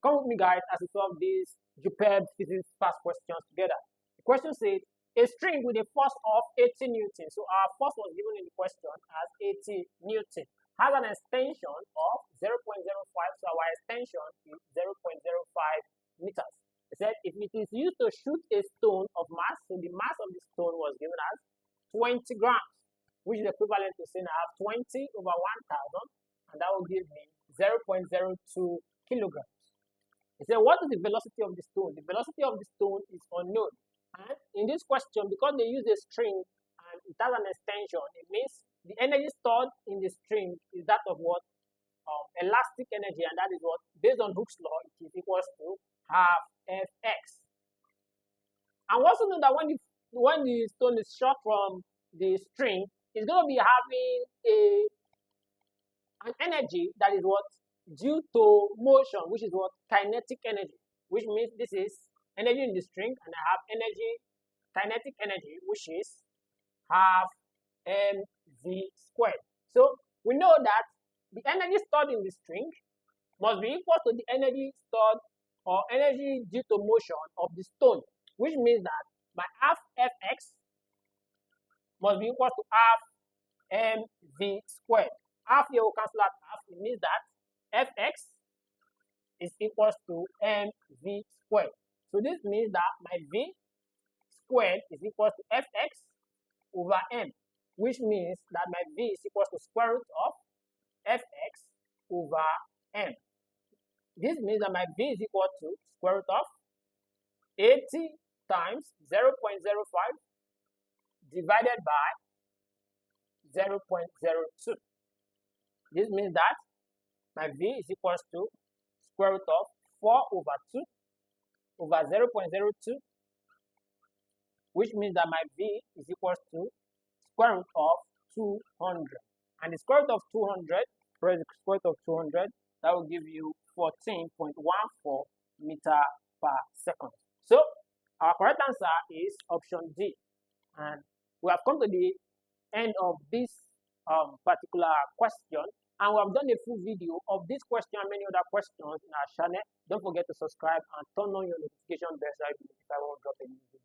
Come with me, guys, as we solve these Jupeb Physics fast questions together. The question says, a string with a force of 80 newtons. So our force was given in the question as 80 newton. Has an extension of 0.05. So our extension is 0.05 meters. It said if it is used to shoot a stone of mass, so the mass of the stone was given as 20 grams, which is equivalent to saying I have 20 over 1000, and that will give me 0.02 kilograms. He said, what is the velocity of the stone? The velocity of the stone is unknown. And in this question, because they use a string and it has an extension, it means the energy stored in the string is that of what? Elastic energy, and that is what, based on Hooke's law, it is equals to half Fx. And also know that when the stone is shot from the string, it's going to be having an energy that is what? Due to motion, which is what? Kinetic energy, which means this is energy in the string, and I have energy, kinetic energy, which is half mv squared. So we know that the energy stored in the string must be equal to the energy stored or energy due to motion of the stone, which means that my half fx must be equal to half mv squared. Half here will cancel out half. It means that fx is equals to mv squared. So this means that my v squared is equal to fx over m, which means that my v is equal to square root of fx over m. This means that my v is equal to square root of 80 times 0.05 divided by 0.02. This means that my v is equals to square root of 4 over 2 over 0.02, which means that my v is equals to square root of 200. And the square root of 200, press the square root of 200, that will give you 14.14 meter per second. So our correct answer is option D. And we have come to the end of this particular question, and we have done a full video of this question and many other questions in our channel. Don't forget to subscribe and turn on your notification bell so I will drop a new video.